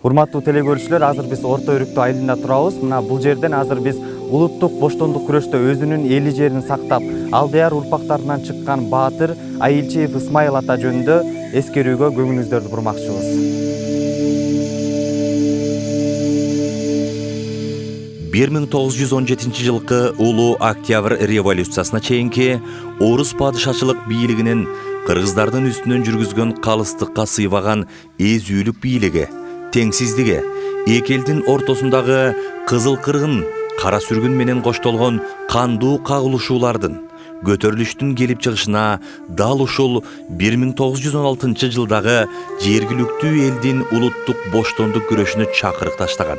Урматтуу телекөрүүчүлөр, азыр биз Орто Өрүктүү айылында турабыз. Мына бул жерден азыр биз улуттук боштондук күрөштө өзүнүн эли жерин сактап, алдыяр урпактарынан чыккан баатыр Айылчиев Исмайыл ата жөнүндө эскерүүгө көңүлүңүздөрдү бурмакчыбыз. 1917 жылкы улуу Октябрь революциясына чейинки орус падышачылык бийлигинин кыргыздардын үстүнөн жүргүзгөн калыстыкка сыйбаган эзүүлүк бийлиги, теңсиздиги, эки элдин ортосундагы кызыл кыргын, кара сүргүн менен коштолгон кандуу кагылышуулардын көтөрүлүштүн келип чыгышына дал ушул 1916 жылдагы жергиликтүү элдин улуттук боштондук күрөшүнө чакырык таштаган.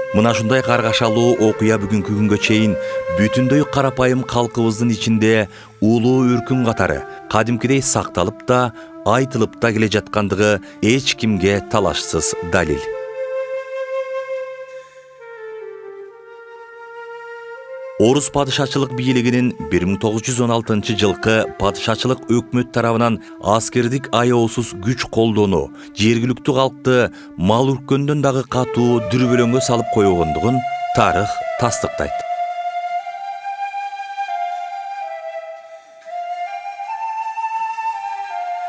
Мына ушундай каргашалуу окуя бүгүнкү күнгө чейин бүтүндөй карапайым калкыбыздын ичинде улуу үркүн катары кадимкидей сакталып да, айтылып да келе жаткандыгы эч кимге талашсыз далил. Орус падышачылык бийлигинин 1916 жылкы падышачылык өкмөт тарабынан аскердик аяосуз күч колдонуу жергиликтүү калкты мал үрккөндөн дагы катуу дүрбөлөңгө салып койгондугун тарых тастыктайт.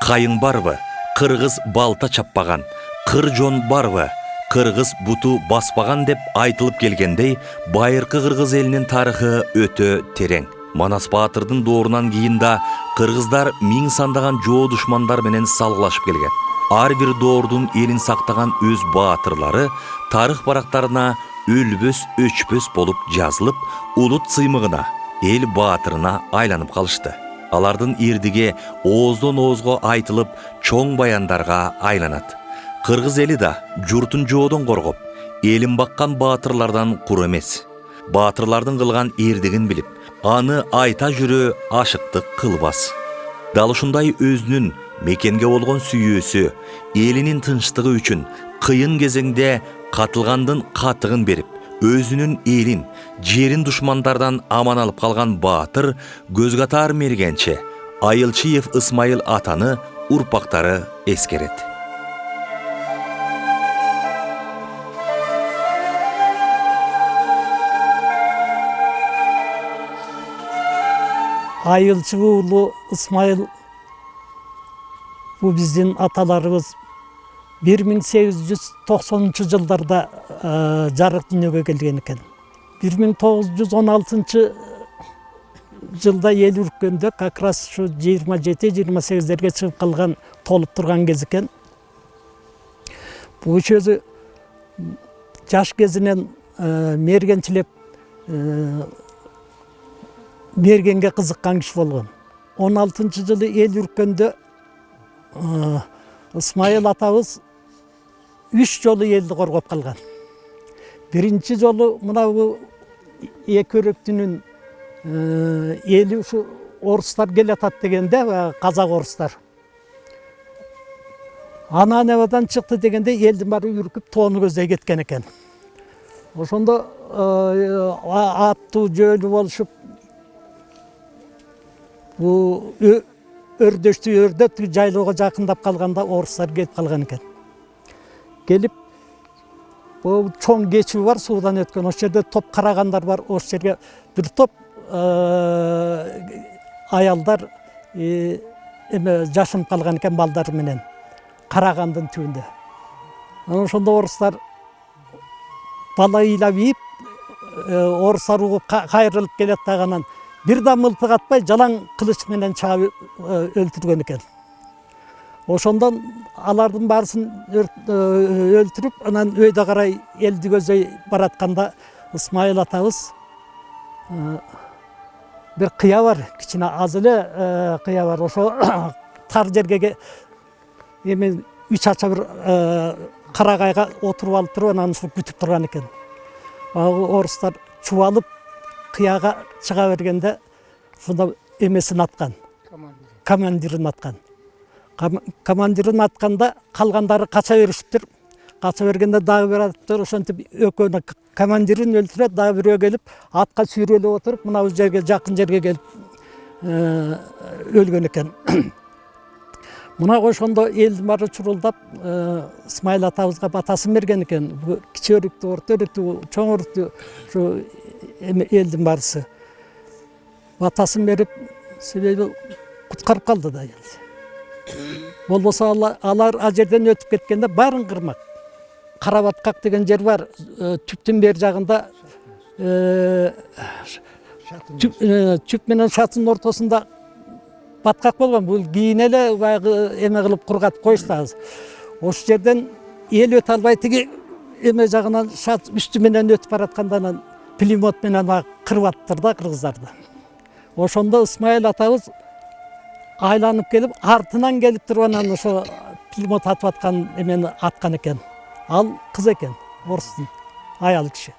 Кайың барбы, кыргыз балта чаппаган, кыр жон барбы, кыргыз буту баспаган деп айтылып келгендей, байыркы кыргыз элинин тарыхы өтө терең. Манас Баатырдын доорунан кийин да кыргыздар миң сандаган жоо душмандар менен салгылашып келген. Ар бир доордун элин сактаган өз баатырлары тарых барактарына өлбөс өчпөс болуп жазылып, улут сыймыгына, эл баатырына айланып калышты. Алардын ирдиги ооздон оозго айтылып, чоң баяндарга айланат. Кыргыз эли да журтун жоодон коргоп, элин баккан баатырлардан кур эмес. Баатырлардын кылган эрдигин билип, аны айта жүрө ашыктык кылбас. Дал ушундай өзүнүн мекенге болгон сүйүүсү, элинин тынчтыгы үчүн кыйын кезеңде катылгандын катыгын берип, өзүнүн элин, жерин душмандардан аман алып калган баатыр көз катар мергенче Айылчиев Исмайыл атаны урпактары эскерет. Айылчы уулу Исмайыл, бу биздин аталарыбыз 1890 жылдарда жарык дүйнөгө келген экен. 1916 жылда эл үрккөндө как раз ушу 27-28-дерге чыгып калган, толуп турган кез экен. Бул өзү жаш кезинен мергенчилеп мергенге кызыккан киши болгон. 16 жылы эл үрккөндө Исмайыл атабыз 3 жолу элди коргоп калган. Биринчи жолу мына бу эки өрөктүнүн эли ушу орустар келатат дегенде, казак орустар. Ана-небадан чыкты дегенде элдин баары үркүп тоону көздөй кеткен экен. Ошондо аттуу жөөлү болушуп, бу өрдөштү өрдөп жайлоого жакындап калганда орустар келип калган экен. Келип, бул чоң кечүү бар, суудан өткөн, ошол жерде топ карагандар бар, ошол жерге бир топ аялдар жашынып калган экен балдары менен, карагандын түбүндө. Ошондо орустар бала ыйлап ийип, орустар угуп кайрылып келет дагынан бир да мылтык атпай, жалаң кылыч менен чаап өлтүргөн экен. Ошондон алардын баарысын өлтүрүп, анан өйдө карай элди көздөй баратканда Исмайыл атабыз бир кыя бар, кичине аз эле кыя бар. Ошо тар жерге эми 3 ача бир карагайга отуруп алып туруп, анан ушу күтүп турган экен. Орустар чубалып кыяга чыга бергенде ушунда эмесин аткан, командирин аткан. Командирин атканда калгандары кача беришиптир. Кача бергенде дагы бир атыптыр, ошентип экөөнү командирин өлтүрөт, дагы бирөө келип атка сүйрөлүп отуруп, мына бул жерге жакын жерге келип өлгөн экен. Мына ошондо элдин баары чурулдап Исмайыл атабызга батасын берген экен. Кичи өрүктү, орто өрүктү, чоң өрүктү ушу элдин баарысы батасын берип, себеби куткарып калды да эл. Болбосо алар ал жерден өтүп кеткенде баарын кырмак. Карабаткак деген жер бар, түптүн бер жагында түп менен шатынын ортосунда баткак болгон. Бул кийин эле баягы эме кылып кургатып коюшту азыр. Ошол жерден эл өтө албай тиги эме жагынан шат үстү менен өтүп баратканда анан пулемет менен кырып аттыр да кыргыздарды. Ошондо Исмайыл атабыз айланып келип, артынан келип туруп анан ошо пулемет атып аткан эмени аткан экен. Ал кыз экен, орустун аял киши.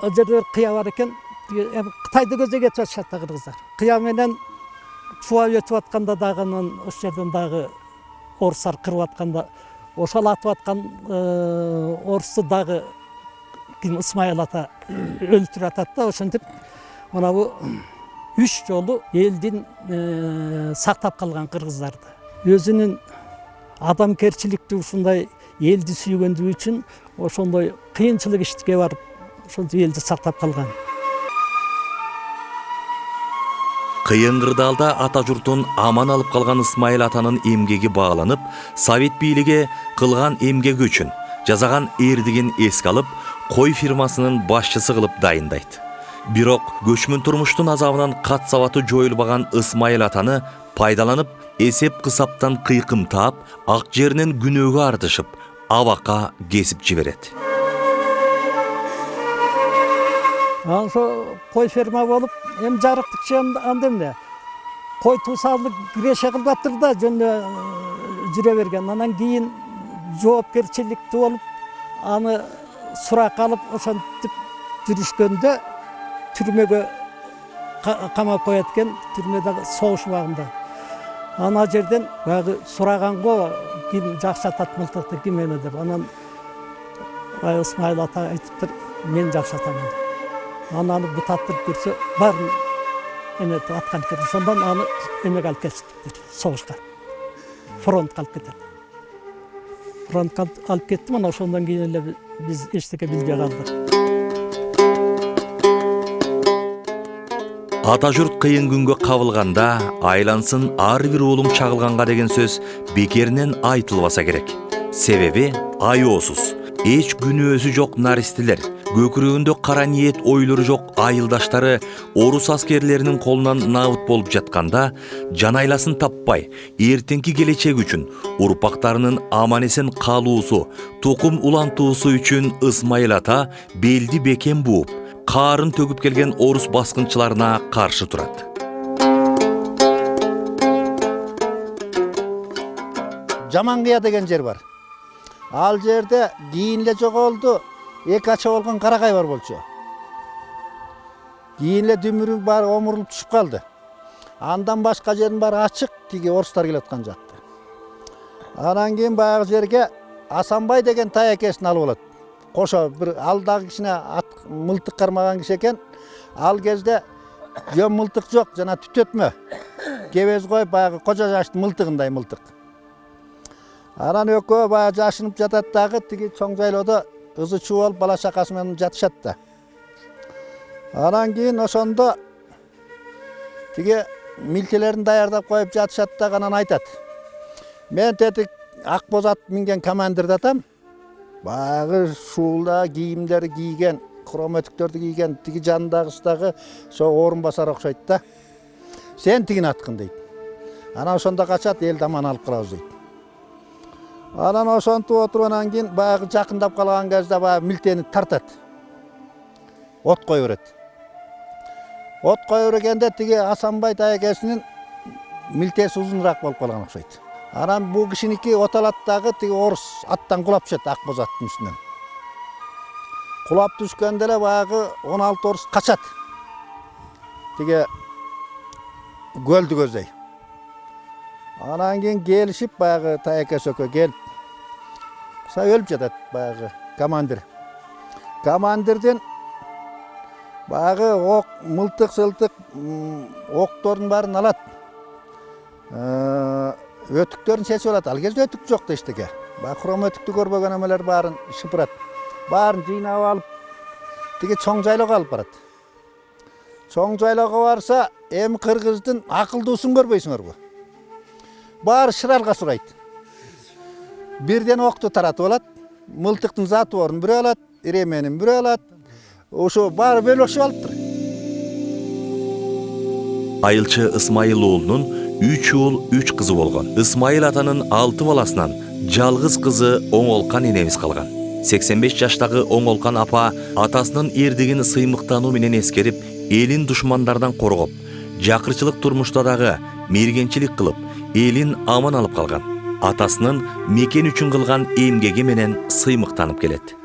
Ал жерде кыя бар экен, Кытайды көздөй кетип атышат да кыргыздар. Кыя менен чуап өтүп атканда дагы анан ошол жерден дагы орустар кырып атканда ошол атып аткан орусту дагы Исмайыл ата өлтүрүп атат да, ошентип мына бу 3 жолу элдин сактап калган кыргыздарды. Өзүнүн адамкерчиликтүү ушундай элди сүйгөндүгү үчүн ошондой кыйынчылык ишке барып ошол элди сактап калган. Кыйын кырдаалда ата журтун аман алып калган Исмайыл атанын эмгеги бааланып, Совет бийлиги кылган эмгеги үчүн жасаган эрдигин эске алып, кой фирмасынын башчысы кылып дайындайт. Бирок көчмөн турмуштун азабынан кат сабаты жоюлбаган Исмайыл атаны пайдаланып, эсеп кысаптан кыйкым таап, ак жеринен күнөөгө артышып, абакка кесип жиберет. Ошо кой ферма болуп, эми жарыктыкчы анда эмне? Кой туусалды киреше кылбаптыр да жөнүнө жүрө берген. Анан кийин жоопкерчиликтүү болуп, аны сурак алып, ошентип жүрүшкөндө түрмөгө камап коет экен, түрмөдө согуш убагында. Ана жерден баягы сураганго ким жакшы атат мылтыкты, ким эме деп. Анан Исмайыл ата айтыптыр, мен жакшы атамын. Аны бутаттырып көрсө, баарын эме аткан экен. Ошондон аны эмеге алып кетиптир, согушка. Фронтка алып кетет. Фронтка алып кетти, мына ошондон кийин эле биз эчтеке билбей калдык. Ата журт кыйын күнгө кабылганда, айлансын ар бир уулум чагылганга деген сөз бекеринен айтылбаса керек. Себеби аяосуз, эч күнөөсү жок наристелер, көкүрөгүндө кара ниет ойлору жок айылдаштары орус аскерлеринин колунан набыт болуп жатканда, жан айласын таппай, эртеңки келечек үчүн, урпактарынын аман эсен калуусу, тукум улантуусу үчүн Исмайыл ата белди бекем бууп, каарын төгүп келген орус баскынчыларына каршы турат. Жамангыя деген жер бар. Ал жерде кийин эле жоголду, эки ача болгон карагай бар болчу. Кийин эле дүмүрү бар омурулуп түшүп калды. Андан башка жердин баары ачык, тиги орустар келип аткан жакта. Анан кийин баягы жерге Асанбай деген таякесин алып алат. Кошо бир ал дагы кичине мылтык кармаган киши экен. Ал кезде жөн мылтык жок, жана түтөтмө. Кебез коюп баягы кожо жаштын мылтыгындай мылтык. Анан экөө баягы жашынып жатат дагы, тиги чоң жайлоодо ызы чуу болуп бала чакасы менен жатышат да. Анан кийин ошондо тиги милтелерин даярдап коюп жатышат да, анан айтат: "Мен тетик ак боз ат минген командирди атам. Баягы шуулда кийимдери кийген, хром өтүктөрдү кийген, тиги жанындагысыдагы ошо орун басар окшойт да. Сен тигин аткын" дейт. Анан ошондо качат, элди аман алып калабыз дейт. Анан ошентип отуруп анан кийин баягы жакындап калган кезде баягы милтени тартат. От кое берет. От кое бергенде тиги Асанбай таякесинин милтеси узунураак болуп калган окшойт. Анан бул кишиники от алат дагы, тиги орус аттан кулап түшөт, ак боз аттын үстүнөн. Кулап түшкөндө эле баягы 16 орус качат. Тиги көлдү көздөй. Анан кийин келишип баягы таякес экөө келип өлүп жатат баягы командир. Командирдин баягы ок, мылтык-сылтык октордун баарын алат. өтүктөрүн чечип алат. Ал кезде өтүк жок да эчтеке. Баягы хром өтүктү көрбөгөн эмелер баарын шыпырат. Баарын жыйнап алып, тиги чоң жайлоого алып барат. Чоң жайлоого барса, эми кыргыздын акылдуусун көрбөйсүңөрбү? Баары шыралга сурайт. Бирден окту таратып алат. Мылтыктын затворун бирөө алат, иременин бирөө алат. Ошо баары бөлөшүп алыптыр. Айылчы Ысмайыл уулунун 3 уул 3 кызы болгон. Ысмайыл атанын 6 баласынан жалгыз кызы Оңолкан энебиз калган. 85 жаштагы Оңолкан апа атасынын эрдигин сыймыктануу менен эскерип, элин душмандардан коргоп, жакырчылык турмушта дагы мергенчилик кылып, элин аман алып калган. Атасынын мекен үчүн кылган эмгеги менен сыймыктанып келет.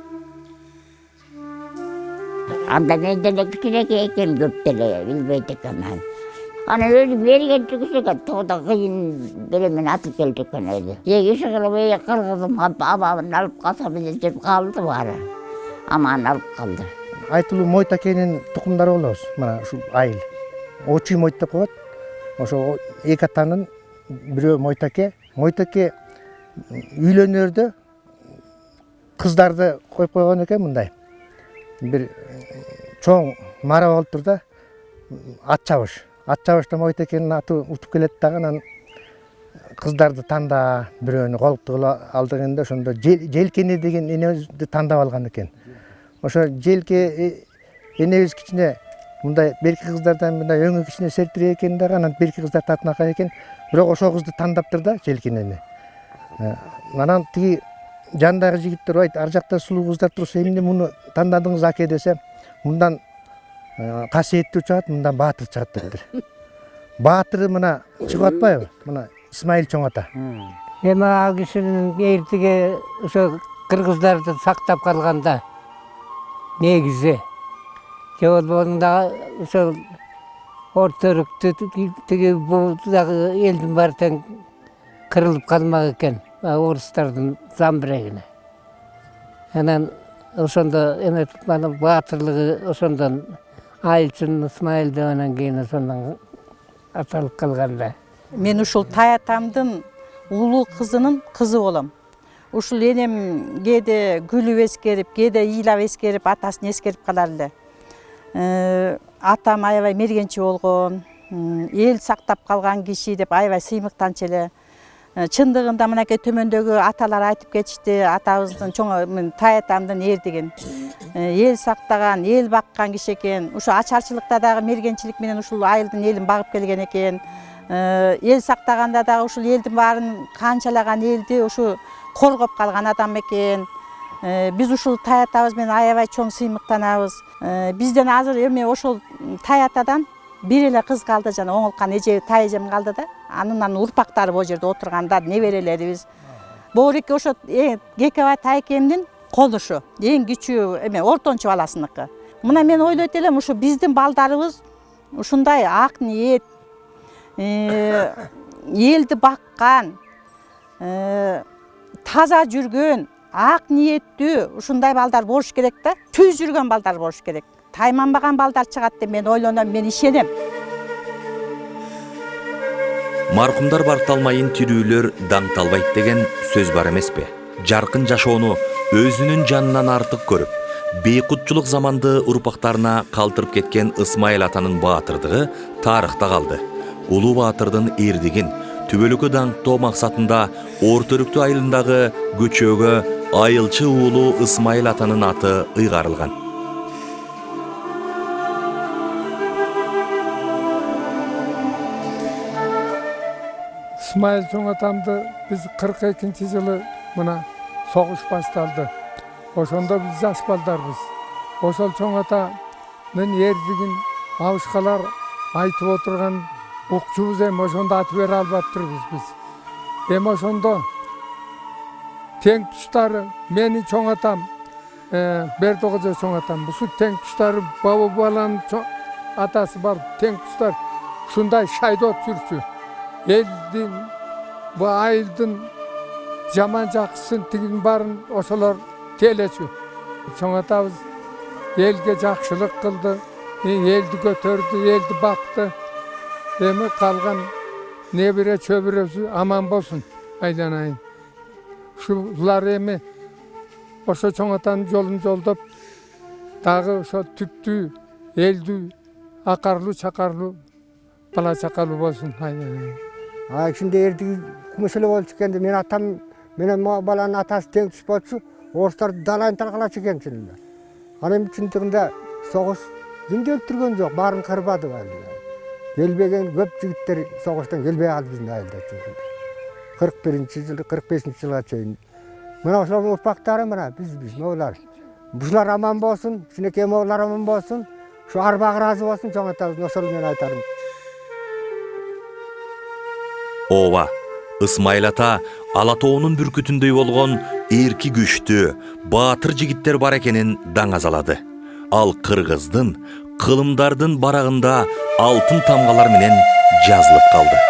Анда мен деле кичинекей экен, көп деле билбейт экенмин. Аны өзү берген түгүсүгө тоодо кыйын деле мен атып келди экен өзү. Иши кылып кыргызым абабын алып калса менен жүрүп калды баары. Аман алып калды. Айтылуу Мойтакенин тукумдары болобуз. Мына ушу айыл. Очуй Мойт деп коет. Ошо эки атанын бирөө Мойтаке. Мойтаке үйлөнөрдө кыздарды коюп койгон экен мындай. Бир чоң мара болуптур да, ат чабыш. Ат чабышта Мойтакенин аты утуп келет дагы, анан кыздарды танда бирөөнү колукту кылып алдыгында ошондо Желкени деген энебизди тандап алган экен. Ошо Желке энебиз кичине мындай берки кыздардан мындай өңү кичине сертирээк экен дагы, анан берки кыздар татынакай экен. Бирок ошол кызды тандаптыр да, Желкенени. Анан тиги жандагы жигиттер айт, ар жакта сулуу кыздар турса, эмне муну тандадыңыз аке десе, мындан касиеттүү чыгат, мындан баатыр чыгат дептир. Баатыры мына чыгып атпайбы? Мына Исмайыл чоң ата. Эми ал кишинин эртиги ошо кыргыздарды сактап калганда негизи. Же болбогонда ошол орто өрүктү тиги бул дагы элдин баары тең кырылып калмак экен, орустардын замбирегине. Анан ошондо эме мана баатырлыгы ошондон Айылчын Ысмайыл деп анан кийин ошондон аталып калганда. Мен ушул таятамдын улуу кызынын кызы болом. Ушул энем кээде күлүп эскерип, кээде ыйлап эскерип, атасын эскерип калар эле. Атам аябай мергенчи болгон, эл сактап калган киши деп аябай сыймыктанчу эле. Чындыгында мынакей төмөндөгү аталар айтып кетишти, атабыздын чоң таятамдын эрдигин. Эл сактаган, эл баккан киши экен. Ушу ачарчылыкта дагы мергенчилик менен ушул айылдын элин багып келген экен. Эл сактаганда дагы ушул элдин баарын канчалаган элди ушу коргоп калган адам экен. Биз ушул таятабыз менен аябай чоң сыймыктанабыз. Бизден азыр эми ошол таятадан бир эле кыз калды, жана Оңолкан эже тайэжем калды да. Анын урпактары бул жерде отурганда неберелерибиз. Боорике ошо Кекебай тайкемдин колушу, эң кичүү эме ортончу баласыныкы. Мына мен ойлойт элем, ушу биздин балдарыбыз ушундай ак ниет, элди баккан, таза жүргөн, ак ниеттүү ушундай балдар болуш керек да. Түз жүргөн балдар болуш керек. Тайманбаган балдар чыгат деп мен ойлоном, мен ишенем. Маркумдар баркталмайын тирүүлөр даңталбайт деген сөз бар эмеспи? Жаркын жашоону өзүнүн жанынан артык көрүп, бейкутчулук заманды урпактарына калтырып кеткен Ысмайыл атанын баатырдыгы тарыхта калды. Улуу баатырдын эрдигин түбөлүккө даңктоо максатында Орто Өрүктүү айылындагы көчөгө айылчы уулу Ысмайыл атанын аты ыйгарылган. Исмайыл чоң атамды биз 42-жылы мына согуш башталды. Ошондо биз жаш балдарбыз. Ошол чоң атанын эрдигин абышкалар айтып отурган укчубуз, эми ошондо ат бере албаптырбыз биз. Эми ошондо тең туштары менин чоң атам, Бердокожо чоң атам, ушу тең туштары баба баланын атасы бар, тең туштар ушундай шайдот жүрчү. Элдин, bu айылдын жаман жакшысын тигин барын ошолор телечү. Чоң атабыз элге жакшылык кылды, элди көтөрдү, элди бакты. Эми калган небере чөбүрөсү аман болсун айланайын. Ушулар эми ошо чоң атанын жолун жолдоп, дагы ошо түптүү, элдүү, акарлуу, чакарлуу, бала чакалуу болсун айланайын. Ичинде эрдиги маселе болчу экенди, менин атам менен баланын атасы тең түш болчу, орустар далайын талкалачу экен чынында. Анын чындыгында согуш кимди өлтүргөн жок, баарын кырбады. Келбеген көп жигиттер согуштан келбей калды биздин айылда чынында. 41-жылы, 45-жылга чейин. Мына ошолордун урпактары мына биз моулар. Бушулар аман болсун, кичинекей моулар аман болсун, ушу арбагы ыраазы болсун, чоң атабыз ошол менен айтарым. Ооба, Ысмайыл ата Ала тоонун бүркүтүндөй болгон эрки күчтүү, баатыр жигиттер бар экенин даңазалады. Ал кыргыздын, кылымдардын барагында алтын тамгалар менен жазылып калды.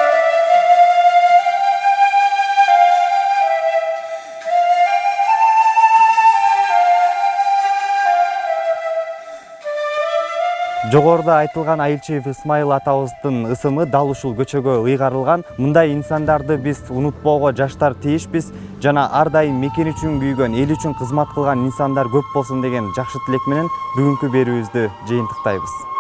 Жогоруда айтылган Айылчиев Ысмайыл атабыздын ысымы дал ушул көчөгө ыйгарылган. Мындай инсандарды биз унутпоого жаштар тийишпиз жана ар дайым мекен үчүн күйгөн, эл үчүн кызмат кылган инсандар көп болсун деген жакшы тилек менен бүгүнкү берүүбүздү жыйынтыктайбыз.